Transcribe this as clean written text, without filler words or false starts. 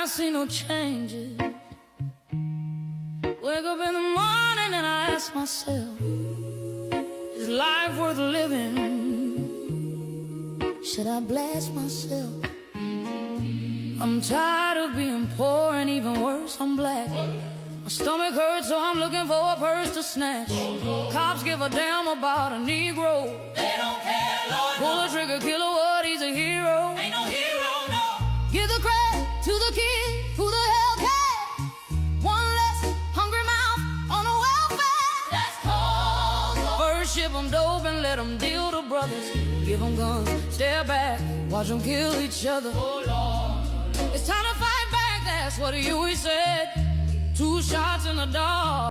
see no changes. Wake up in the morning and I ask myself, is life worth living? Should I blast myself? I'm tired of being poor and even worse, I'm black. My stomach hurts, so I'm looking for a purse to snatch. Cops give a damn about a Negro. They don't care, Lord. Pull the trigger, kill a what, he's a hero. Ain't no hero, no. Give the credit to the kid, who the hell cares? One less hungry mouth on the welfare. That's cause of First ship them dope and let them deal to brothers. Give them guns, stare back, watch them kill each other. oh Lord. It's time to fight back, that's what Huey said. 2 shots in the dark.